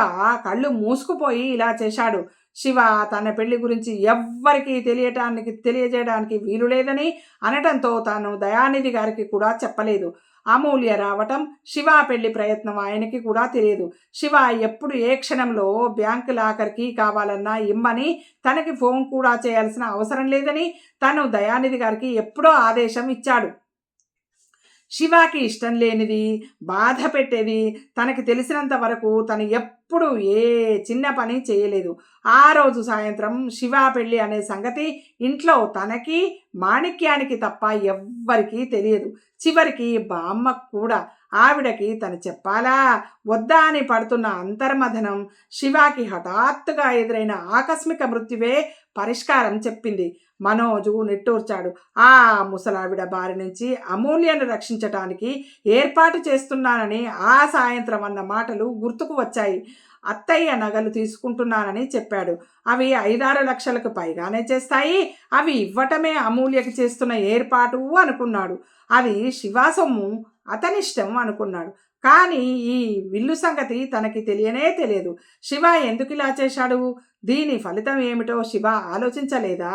కళ్ళు మూసుకుపోయి ఇలా చేశాడు. శివ తన పెళ్లి గురించి ఎవ్వరికీ తెలియజేయడానికి వీలు లేదని అనటంతో తాను దయానిధి గారికి కూడా చెప్పలేదు. అమూల్య రావటం, శివ పెళ్లి ప్రయత్నం ఆయనకి కూడా తెలియదు. శివ ఎప్పుడు ఏ క్షణంలో బ్యాంకు లాకర్కి కావాలన్నా ఇమ్మని, తనకి ఫోన్ కూడా చేయాల్సిన అవసరం లేదని తను దయానిధి గారికి ఎప్పుడో ఆదేశం ఇచ్చాడు. శివాకి ఇష్టం లేనిది, బాధ పెట్టేది తనకి తెలిసినంత వరకు తను ఎప్పుడు ఏ చిన్న పని చేయలేదు. ఆ రోజు సాయంత్రం శివ పెళ్ళి అనే సంగతి ఇంట్లో తనకి, మాణిక్యానికి తప్ప ఎవ్వరికీ తెలియదు. చివరికి బామ్మకు కూడా. ఆవిడకి తను చెప్పాలా వద్దా అని పడుతున్న అంతర్మథనం శివాకి హఠాత్తుగా ఎదురైన ఆకస్మిక మృత్యువే పరిష్కారం చెప్పింది. మనోజు నిట్టూర్చాడు. ఆ ముసలావిడ బారి నుంచి అమూల్యను రక్షించటానికి ఏర్పాటు చేస్తున్నానని ఆ సాయంత్రం అన్న మాటలు గుర్తుకు వచ్చాయి. అత్తయ్య నగలు తీసుకుంటున్నానని చెప్పాడు. అవి 5-6 లక్షలకు పైగానే చేస్తాయి. అవి ఇవ్వటమే అమూల్యకి చేస్తున్న ఏర్పాటు అనుకున్నాడు. అది శివ సొమ్ము, అతనిష్టం అనుకున్నాడు. కానీ ఈ విల్లు సంగతి తనకి తెలియదు. శివ ఎందుకు ఇలా చేశాడు, దీని ఫలితం ఏమిటో శివ ఆలోచించలేదా?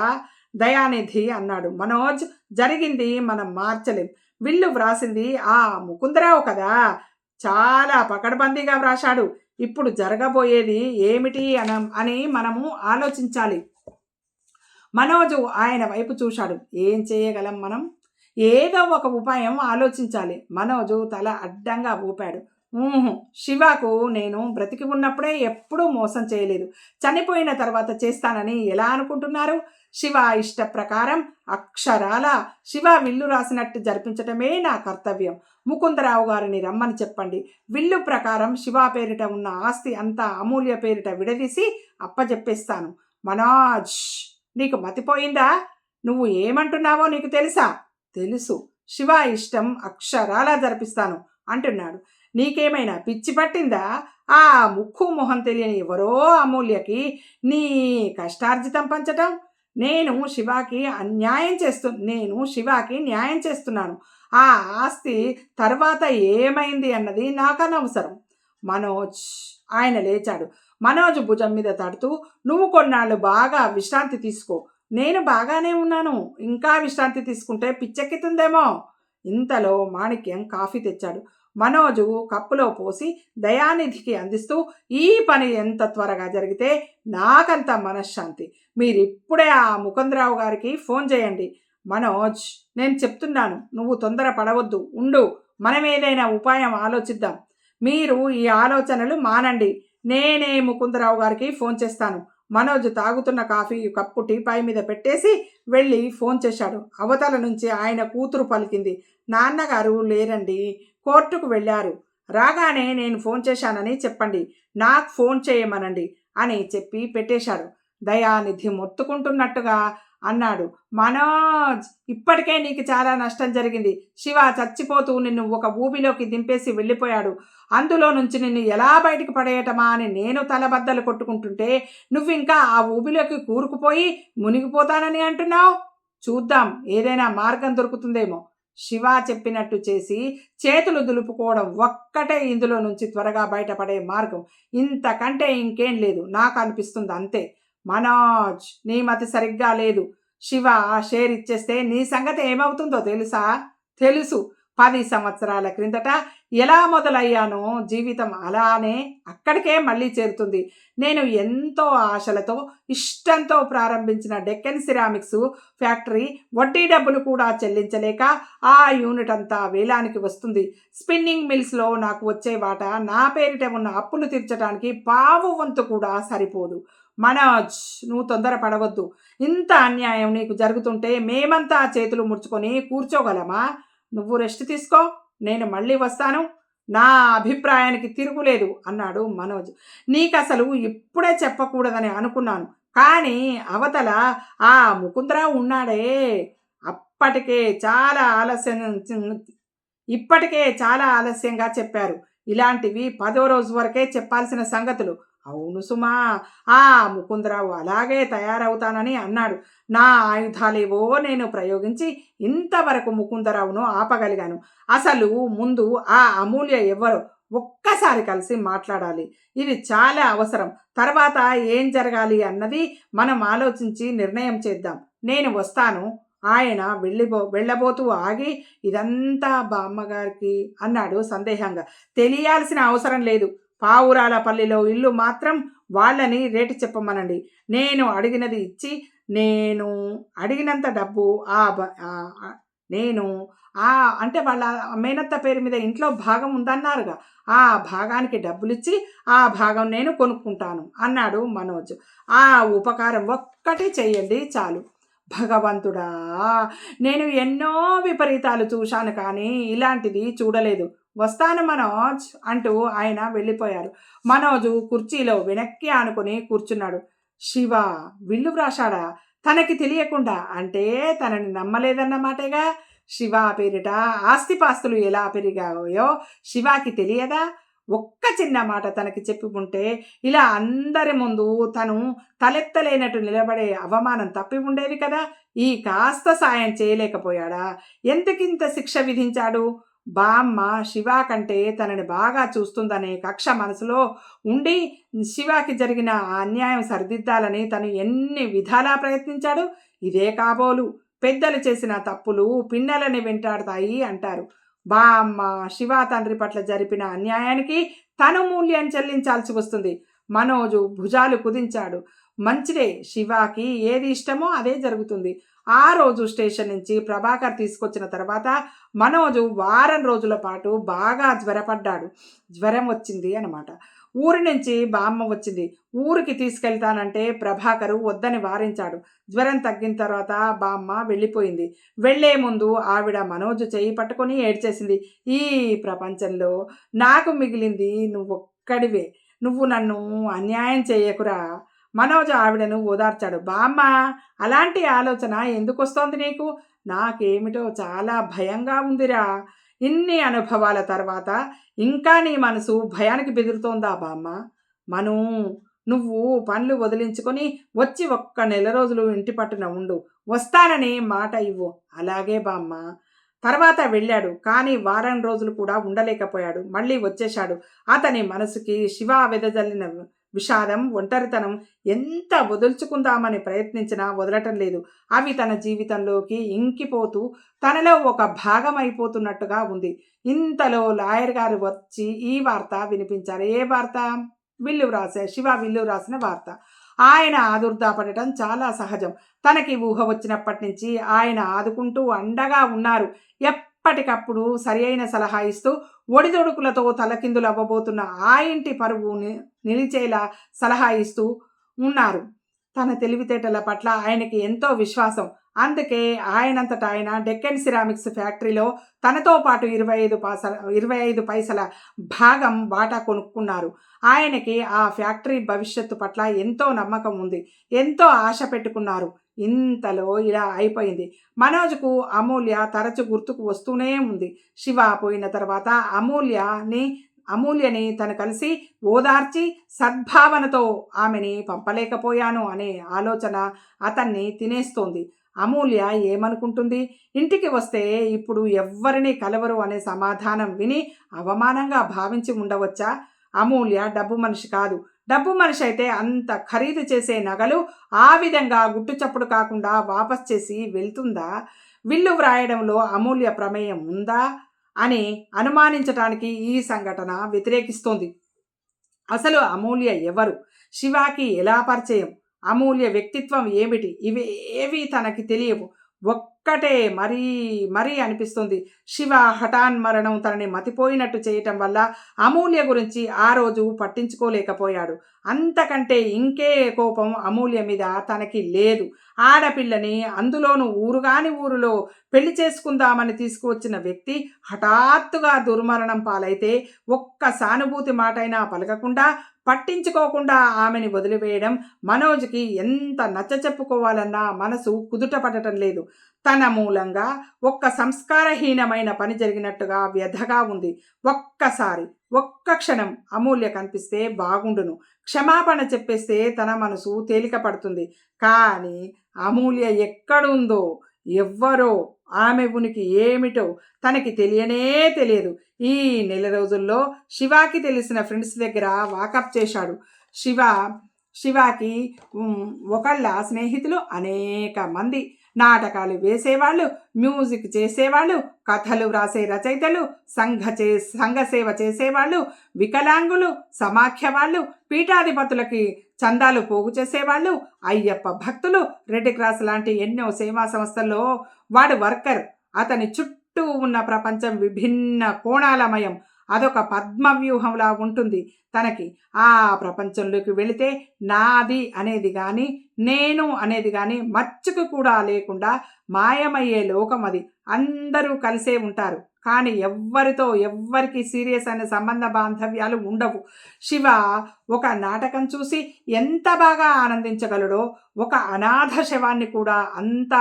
దయానిధి అన్నాడు. మనోజ్, జరిగింది మనం మార్చలేం. విల్లు వ్రాసింది ఆ ముకుందరావు కదా, చాలా పకడ్బందీగా వ్రాశాడు. ఇప్పుడు జరగబోయేది ఏమిటి అని మనము ఆలోచించాలి. మనోజు ఆయన వైపు చూశాడు. ఏం చేయగలం మనం? ఏదో ఒక ఉపాయం ఆలోచించాలి. మనోజు తల అడ్డంగా ఊపాడు. శివకు నేను బ్రతికి ఉన్నప్పుడే ఎప్పుడూ మోసం చేయలేదు. చనిపోయిన తర్వాత చేస్తానని ఎలా అనుకుంటున్నారు? శివ ఇష్ట ప్రకారం అక్షరాల శివ విల్లు రాసినట్టు జరిపించటమే నా కర్తవ్యం. ముకుందరావు గారిని రమ్మని చెప్పండి. విల్లు ప్రకారం శివ పేరిట ఉన్న ఆస్తి అంతా అమూల్య పేరిట విడదీసి అప్పచెప్పేస్తాను. మనోజ్, నీకు మతిపోయిందా? నువ్వు ఏమంటున్నావో నీకు తెలుసా? తెలుసు. శివ ఇష్టం అక్షరాలా జరిపిస్తాను అంటున్నాడు. నీకేమైనా పిచ్చి పట్టిందా? ఆ ముక్కు మొహం తెలియని ఎవరో అమూల్యకి నీ కష్టార్జితం పంచటం? నేను శివాకి న్యాయం చేస్తున్నాను. ఆ ఆస్తి తర్వాత ఏమైంది అన్నది నాకు అనవసరం. మనోజ్, ఆయన లేచాడు. మనోజ్ భుజం మీద తడుతూ, నువ్వు కొన్నాళ్ళు బాగా విశ్రాంతి తీసుకో. నేను బాగానే ఉన్నాను. ఇంకా విశ్రాంతి తీసుకుంటే పిచ్చెక్కుతుందేమో. ఇంతలో మాణిక్యం కాఫీ తెచ్చాడు. మనోజు కప్పులో పోసి దయానిధికి అందిస్తూ, ఈ పని ఎంత త్వరగా జరిగితే నాకంత మనశ్శాంతి. మీరిప్పుడే ఆ ముకుందరావు గారికి ఫోన్ చేయండి. మనోజ్, నేను చెప్తున్నాను, నువ్వు తొందర పడవద్దు. ఉండు, మనం ఏదైనా ఉపాయం ఆలోచిద్దాం. మీరు ఈ ఆలోచనలు మానండి. నేనే ముకుందరావు గారికి ఫోన్ చేస్తాను. మనోజ్ తాగుతున్న కాఫీ కప్పు టీపాయ్ మీద పెట్టేసి వెళ్ళి ఫోన్ చేశాడు. అవతల నుంచి ఆయన కూతురు పలికింది. నాన్నగారు లేరండి, కోర్టుకు వెళ్ళారు. రాగానే నేను ఫోన్ చేశానని చెప్పండి. నాకు ఫోన్ చేయమనండి అని చెప్పి పెట్టేశాడు. దయానిధి మొత్తుకుంటున్నట్టుగా అన్నాడు. మనోజ్, ఇప్పటికే నీకు చాలా నష్టం జరిగింది. శివ చచ్చిపోతూ నిన్ను ఒక ఊబిలోకి దింపేసి వెళ్ళిపోయాడు. అందులో నుంచి నిన్ను ఎలా బయటకు పడేయటమా అని నేను తలబద్దలు కొట్టుకుంటుంటే నువ్వు ఇంకా ఆ ఊబిలోకి కూరుకుపోయి మునిగిపోతానని అంటున్నావు. చూద్దాం, ఏదైనా మార్గం దొరుకుతుందేమో. శివ చెప్పినట్టు చేసి చేతులు దులుపుకోవడం ఒక్కటే ఇందులో నుంచి త్వరగా బయటపడే మార్గం. ఇంతకంటే ఇంకేం లేదు, నాకు అనిపిస్తుంది అంతే. మనోజ్, నీ మతి సరిగ్గా లేదు. శివ షేర్ ఇచ్చేస్తే నీ సంగతి ఏమవుతుందో తెలుసా? తెలుసు. 10 సంవత్సరాల క్రిందట ఎలా మొదలయ్యానో జీవితం అలానే అక్కడికే మళ్ళీ చేరుతుంది. నేను ఎంతో ఆశలతో ఇష్టంతో ప్రారంభించిన డెక్కన్ సిరామిక్స్ ఫ్యాక్టరీ వడ్డీ డబ్బులు కూడా చెల్లించలేక ఆ యూనిట్ అంతా వేలానికి వస్తుంది. స్పిన్నింగ్ మిల్స్లో నాకు వచ్చే వాటా నా పేరిట ఉన్న అప్పులు తీర్చడానికి పావు వంతు కూడా సరిపోదు. మనోజ్, నువ్వు తొందరపడవద్దు. ఇంత అన్యాయం నీకు జరుగుతుంటే మేమంతా చేతులు ముడుచుకొని కూర్చోగలమా? నువ్వు రెస్ట్ తీసుకో, నేను మళ్ళీ వస్తాను. నా అభిప్రాయానికి తిరుగులేదు అన్నాడు మనోజ్. నీకసలు ఇప్పుడే చెప్పకూడదని అనుకున్నాను, కానీ అవతల ఆ ముకుందరావు ఉన్నాడే, అప్పటికే చాలా ఆలస్యం ఇప్పటికే చాలా ఆలస్యంగా చెప్పారు. ఇలాంటివి 10వ రోజు వరకే చెప్పాల్సిన సంగతులు. అవును సుమా, ఆ ముకుందరావు అలాగే తయారవుతానని అన్నాడు. నా ఆయుధాలేవో నేను ప్రయోగించి ఇంతవరకు ముకుందరావును ఆపగలిగాను. అసలు ముందు ఆ అమూల్య ఎవరో ఒక్కసారి కలిసి మాట్లాడాలి. ఇది చాలా అవసరం. తర్వాత ఏం జరగాలి అన్నది మనం ఆలోచించి నిర్ణయం చేద్దాం. నేను వస్తాను. ఆయన వెళ్ళబోతూ ఆగి, ఇదంతా బామ్మగారికి అన్నాడు సందేహంగా. తెలియాల్సిన అవసరం లేదు. పావురాలపల్లిలో ఇల్లు మాత్రం వాళ్ళని రేటు చెప్పమనండి. నేను అడిగినది ఇచ్చి, నేను అడిగినంత డబ్బు నేను అంటే వాళ్ళ మేనత్త పేరు మీద ఇంట్లో భాగం ఉందన్నారుగా, ఆ భాగానికి డబ్బులిచ్చి ఆ భాగం నేను కొనుక్కుంటాను అన్నాడు మనోజ్. ఆ ఉపకారం ఒక్కటి చెయ్యండి చాలు. భగవంతుడా, నేను ఎన్నో విపరీతాలు చూశాను, కానీ ఇలాంటిది చూడలేదు. వస్తాను మనోజ్ అంటూ ఆయన వెళ్ళిపోయారు. మనోజు కుర్చీలో వెనక్కి ఆనుకొని కూర్చున్నాడు. శివ విల్లు వ్రాశాడా? తనకి తెలియకుండా? అంటే తనని నమ్మలేదన్నమాటేగా. శివ పేరిట ఆస్తిపాస్తులు ఎలా పెరిగాయో శివాకి తెలియదా? ఒక్క చిన్న మాట తనకి చెప్పి ఉంటే ఇలా అందరి ముందు తను తలెత్తలేనట్టు నిలబడే అవమానం తప్పి ఉండేది కదా. ఈ కాస్త సాయం చేయలేకపోయాడా? ఎందుకింత శిక్ష విధించాడు? బామ్మ శివ కంటే తనని బాగా చూస్తుందనే కక్ష మనసులో ఉండి శివాకి జరిగిన ఆ అన్యాయం సరిదిద్దాలని తను ఎన్ని విధాలా ప్రయత్నించాడు. ఇదే కాబోలు పెద్దలు చేసిన తప్పులు పిన్నెలని వెంటాడతాయి అంటారు. బామ్మ శివ తండ్రి పట్ల జరిపిన అన్యాయానికి తను మూల్యం చెల్లించాల్సి వస్తుంది. మనోజు భుజాలు కుదించాడు. మంచిదే, శివాకి ఏది ఇష్టమో అదే జరుగుతుంది. ఆ రోజు స్టేషన్ నుంచి ప్రభాకర్ తీసుకొచ్చిన తర్వాత మనోజు వారం రోజుల పాటు బాగా జ్వరపడ్డాడు. జ్వరం వచ్చింది అనమాట. ఊరి నుంచి బామ్మ వచ్చింది. ఊరికి తీసుకెళ్తానంటే ప్రభాకరు వద్దని వారించాడు. జ్వరం తగ్గిన తర్వాత బామ్మ వెళ్ళిపోయింది. వెళ్లే ముందు ఆవిడ మనోజు చేయి పట్టుకొని ఏడ్చేసింది. ఈ ప్రపంచంలో నాకు మిగిలింది నువ్వొక్కడివే. నువ్వు నన్ను అన్యాయం చేయకురా. మనోజ్ ఆవిడను ఓదార్చాడు. బామ్మ, అలాంటి ఆలోచన ఎందుకు వస్తోంది నీకు? నాకేమిటో చాలా భయంగా ఉందిరా. ఇన్ని అనుభవాల తర్వాత ఇంకా నీ మనసు భయానికి బెదురుతోందా బామ్మ? మను, నువ్వు పనులు వదిలించుకొని వచ్చి ఒక్క నెల రోజులు ఇంటి పట్టున ఉండు. వస్తానని మాట ఇవ్వు. అలాగే బామ్మ. తర్వాత వెళ్ళాడు, కానీ వారం రోజులు కూడా ఉండలేకపోయాడు. మళ్ళీ వచ్చేశాడు. అతని మనసుకి శివ వెదజల్లిన విషాదం, ఒంటరితనం ఎంత వదుల్చుకుందామని ప్రయత్నించినా వదలటం లేదు. అవి తన జీవితంలోకి ఇంకిపోతూ తనలో ఒక భాగం అయిపోతున్నట్టుగా ఉంది. ఇంతలో లాయర్ గారు వచ్చి ఈ వార్త వినిపించారు. ఏ వార్త? శివ విల్లు రాసిన వార్త. ఆయన ఆదుర్దాపడటం చాలా సహజం. తనకి ఊహ వచ్చినప్పటి నుంచి ఆయన ఆదుకుంటూ అండగా ఉన్నారు. ఎప్పటికప్పుడు సరి అయిన సలహా ఇస్తూ ఒడిదొడుకులతో తలకిందులు అవ్వబోతున్న ఆ ఇంటి పరువు నిలిచేలా సలహా ఇస్తూ ఉన్నారు. తన తెలివితేటల పట్ల ఆయనకి ఎంతో విశ్వాసం. అందుకే ఆయనంతటా ఆయన డెక్కన్ సిరామిక్స్ ఫ్యాక్టరీలో తనతో పాటు 25 పైసల భాగం వాటా కొనుక్కున్నారు. ఆయనకి ఆ ఫ్యాక్టరీ భవిష్యత్తు పట్ల ఎంతో నమ్మకం ఉంది. ఎంతో ఆశ పెట్టుకున్నారు. ఇంతలో ఇలా అయిపోయింది. మనోజ్కు అమూల్య తరచు గుర్తుకు వస్తూనే ఉంది. శివ పోయిన తర్వాత అమూల్యని తను కలిసి ఓదార్చి సద్భావనతో ఆమెని పంపలేకపోయాను అనే ఆలోచన అతన్ని తినేస్తోంది. అమూల్య ఏమనుకుంటుంది? ఇంటికి వస్తే ఇప్పుడు ఎవ్వరిని కలవరు అనే సమాధానం విని అవమానంగా భావించి ఉండవచ్చా? అమూల్య డబ్బు మనిషి కాదు. డబ్బు మనిషి అయితే అంత ఖరీదు చేసే నగలు ఆ విధంగా గుట్టుచప్పుడు కాకుండా వాపస్ చేసి వెళ్తుందా? విల్లు వ్రాయడంలో అమూల్య ప్రమేయం ఉందా? అని అనుమానించటానికి ఈ సంఘటన వ్యతిరేకిస్తోంది. అసలు అమూల్య ఎవరు? శివాకి ఎలా పరిచయం? అమూల్య వ్యక్తిత్వం ఏమిటి? ఇవేవి తనకి తెలియవు. ఒక్కటే మరీ మరీ అనిపిస్తుంది. శివ హఠాన్మరణం తనని మతిపోయినట్టు చేయటం వల్ల అమూల్య గురించి ఆ రోజు పట్టించుకోలేకపోయాడు. అంతకంటే ఇంకే కోపం అమూల్య మీద తనకి లేదు. ఆడపిల్లని, అందులోనూ ఊరుగాని ఊరిలో పెళ్లి చేసుకుందామని తీసుకువచ్చిన వ్యక్తి హఠాత్తుగా దుర్మరణం పాలైతే ఒక్క సానుభూతి మాటైనా పలకకుండా, పట్టించుకోకుండా ఆమెని వదిలివేయడం మనోజ్కి ఎంత నచ్చచెప్పుకోవాలన్నా మనసు కుదుట పడటం లేదు. తన మూలంగా ఒక్క సంస్కారహీనమైన పని జరిగినట్టుగా వ్యధగా ఉంది. ఒక్క క్షణం అమూల్య కనిపిస్తే బాగుండును. క్షమాపణ చెప్పేస్తే తన మనసు తేలిక పడుతుంది. కానీ అమూల్య ఎక్కడుందో, ఎవ్వరో, ఆమె ఉనికి ఏమిటో తనకి తెలియనే తెలియదు. ఈ నెల రోజుల్లో శివాకి తెలిసిన ఫ్రెండ్స్ దగ్గర వాకప్ చేశాడు. శివాకి ఒకళ్ళ స్నేహితులు అనేక మంది. నాటకాలు వేసేవాళ్ళు, మ్యూజిక్ చేసేవాళ్ళు, కథలు వ్రాసే రచయితలు, సంఘసేవ చేసేవాళ్ళు, వికలాంగులు, సమాఖ్య వాళ్ళు, పీఠాధిపతులకి చందాలు పోగు చేసేవాళ్ళు, అయ్యప్ప భక్తులు, రెడ్ క్రాస్ లాంటి ఎన్నో సేవా సంస్థల్లో వాడు వర్కర్. అతని చుట్టూ ఉన్న ప్రపంచం విభిన్న కోణాలమయం. అదొక పద్మవ్యూహంలా ఉంటుంది తనకి. ఆ ప్రపంచంలోకి వెళితే నాది అనేది కానీ, నేను అనేది కానీ మచ్చుకు కూడా లేకుండా మాయమయ్యే లోకం అది. అందరూ కలిసే ఉంటారు, కానీ ఎవ్వరికి సీరియస్ అనే సంబంధ బాంధవ్యాలు ఉండవు. శివ ఒక నాటకం చూసి ఎంత బాగా ఆనందించగలడో, ఒక అనాథ శవాన్ని కూడా అంత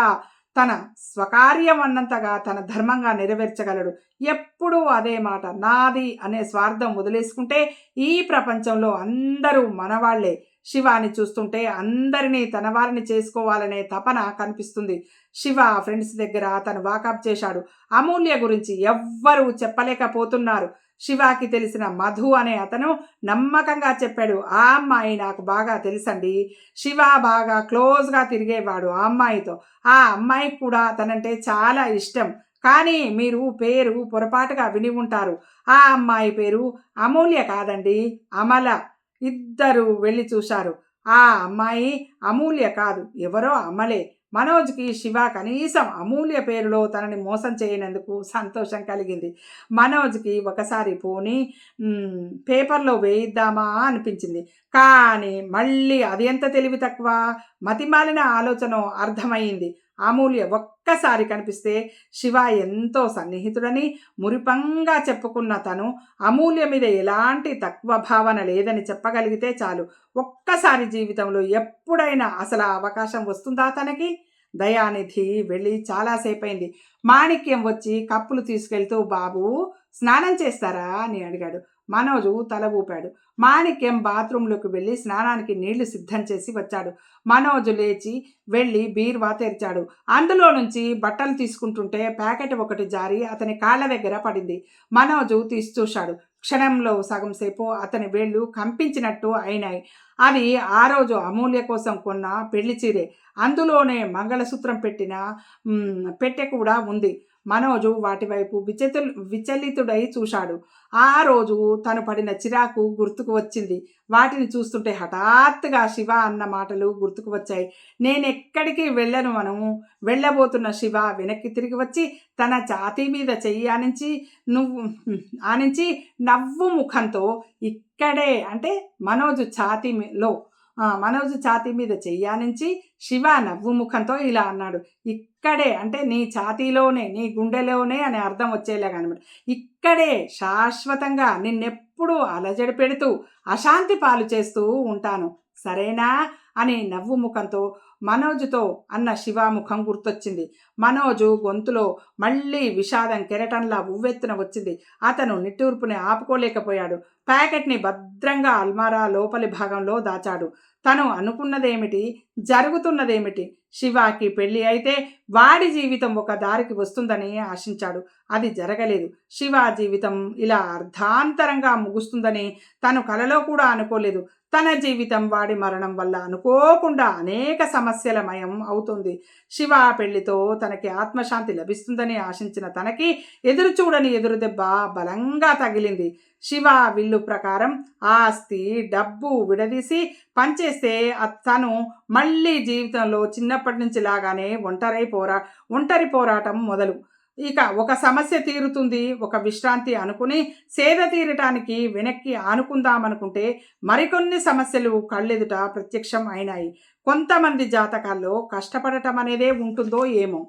తన స్వకార్యం అన్నంతగా తన ధర్మంగా నెరవేర్చగలడు. ఎప్పుడూ అదే మాట, నాది అనే స్వార్థం వదిలేసుకుంటే ఈ ప్రపంచంలో అందరూ మనవాళ్లే. శివాని చూస్తుంటే అందరినీ తన వారిని చేసుకోవాలనే తపన కనిపిస్తుంది. శివ ఫ్రెండ్స్ దగ్గర తను వాకప్ చేశాడు. అమూల్య గురించి ఎవ్వరూ చెప్పలేకపోతున్నారు. శివాకి తెలిసిన మధు అనే అతను నమ్మకంగా చెప్పాడు, ఆ అమ్మాయి నాకు బాగా తెలుసండి. శివ బాగా క్లోజ్గా తిరిగేవాడు ఆ అమ్మాయితో. ఆ అమ్మాయికి కూడా అతనంటే చాలా ఇష్టం. కానీ మీరు పేరు పొరపాటుగా విని ఉంటారు. ఆ అమ్మాయి పేరు అమూల్య కాదండి, అమల. ఇద్దరు వెళ్ళి చూశారు. ఆ అమ్మాయి అమూల్య కాదు, ఎవరో అమలే. మనోజ్కి శివ కనీసం అమూల్య పేరులో తనని మోసం చేయనందుకు సంతోషం కలిగింది. మనోజ్కి ఒకసారి పోనీ పేపర్లో వేయిద్దామా అనిపించింది. కానీ మళ్ళీ అది ఎంత తెలివి తక్కువ, మతిమాలిన ఆలోచన అర్థమైంది. అమూల్య ఒక్కసారి కనిపిస్తే శివ ఎంతో సన్నిహితుడని మురిపంగా చెప్పుకున్న తను అమూల్య మీద ఎలాంటి తక్కువ భావన లేదని చెప్పగలిగితే చాలు. ఒక్కసారి జీవితంలో ఎప్పుడైనా అసలు అవకాశం వస్తుందా తనకి? దయానిధి వెళ్ళి చాలాసేపైంది. మాణిక్యం వచ్చి కప్పులు తీసుకెళ్తూ, బాబు స్నానం చేస్తారా అని అడిగాడు. మనోజు తల ఊపాడు. మాణిక్యం బాత్రూంలోకి వెళ్ళి స్నానానికి నీళ్లు సిద్ధం చేసి వచ్చాడు. మనోజు లేచి వెళ్ళి బీరువా తెరిచాడు. అందులో నుంచి బట్టలు తీసుకుంటుంటే ప్యాకెట్ ఒకటి జారి అతని కాళ్ళ దగ్గర పడింది. మనోజు తీసి చూశాడు. క్షణంలో సగం సేపు అతని వేళ్ళు కంపించినట్టు అయినాయి. అది ఆ రోజు అమూల్య కోసం కొన్న పెళ్లి చీరే. అందులోనే మంగళసూత్రం పెట్టిన పెట్టె కూడా ఉంది. మనోజు వాటి వైపు విచలితుడై చూశాడు. ఆ రోజు తను పడిన చిరాకు గుర్తుకు వచ్చింది. వాటిని చూస్తుంటే హఠాత్తుగా శివ అన్న మాటలు గుర్తుకు వచ్చాయి. నేనెక్కడికి వెళ్ళను మనము. వెళ్ళబోతున్న శివ వెనక్కి తిరిగి వచ్చి తన ఛాతీ మీద చెయ్యి ఆనించి నవ్వు ముఖంతో, ఇక్కడే అంటే మనోజు ఛాతీ మీద చెయ్యానించి శివ నవ్వు ముఖంతో ఇలా అన్నాడు, ఇక్కడే అంటే నీ ఛాతీలోనే, నీ గుండెలోనే అని అర్థం వచ్చేలాగా అనమాట. ఇక్కడే శాశ్వతంగా నిన్నెప్పుడూ అలజడి పెడుతూ అశాంతి పాలు చేస్తూ ఉంటాను, సరేనా అని నవ్వు ముఖంతో మనోజుతో అన్న శివ ముఖం గుర్తొచ్చింది. మనోజు గొంతులో మళ్ళీ విషాదం కెరటంలా ఉవ్వెత్తున వచ్చింది. అతను నిట్టూర్పుని ఆపుకోలేకపోయాడు. ప్యాకెట్ని భద్రంగా అల్మారా లోపలి భాగంలో దాచాడు. తను అనుకున్నదేమిటి, జరుగుతున్నదేమిటి? శివాకి పెళ్ళి అయితే వాడి జీవితం ఒక దారికి వస్తుందని ఆశించాడు. అది జరగలేదు. శివ జీవితం ఇలా అర్ధాంతరంగా ముగుస్తుందని తను కలలో కూడా అనుకోలేదు. తన జీవితం వాడి మరణం వల్ల అనుకోకుండా అనేక సమస్యలమయం అవుతుంది. శివ పెళ్లితో తనకి ఆత్మశాంతి లభిస్తుందని ఆశించిన తనకి ఎదురుచూడని ఎదురుదెబ్బ బలంగా తగిలింది. శివ విల్లు ప్రకారం ఆస్తి డబ్బు విడదీసి పనిచేస్తే తను మళ్ళీ జీవితంలో చిన్నప్పటి నుంచి లాగానే ఒంటరి పోరాటం మొదలు. ఇక ఒక సమస్య తీరుతుంది, ఒక విశ్రాంతి అనుకుని సేద తీరటానికి వెనక్కి ఆనుకుందామనుకుంటే మరికొన్ని సమస్యలు కళ్ళెదుట ప్రత్యక్షం అయినాయి. కొంతమంది జాతకాల్లో కష్టపడటం అనేదే ఉంటుందో ఏమో.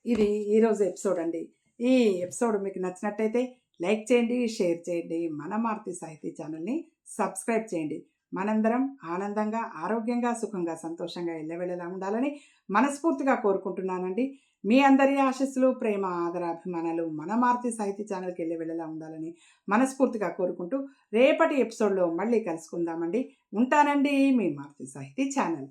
ఇది ఈరోజు ఎపిసోడ్ అండి. ఈ ఎపిసోడ్ మీకు నచ్చినట్టయితే లైక్ చేయండి, షేర్ చేయండి, మన మారుతి సాహితీ ఛానల్ని సబ్స్క్రైబ్ చేయండి. మనందరం ఆనందంగా, ఆరోగ్యంగా, సుఖంగా, సంతోషంగా ఎల్లవెళ్ళలా ఉండాలని మనస్ఫూర్తిగా కోరుకుంటున్నానండి. మీ అందరి ఆశీస్సులు, ప్రేమ, ఆదరాభిమానాలు మన మారుతి సాహితీ ఛానల్కి ఎల్లవెళ్ళలా ఉండాలని మనస్ఫూర్తిగా కోరుకుంటూ రేపటి ఎపిసోడ్లో మళ్ళీ కలుసుకుందామండి. ఉంటానండి, మీ మారుతి సాహితీ ఛానల్.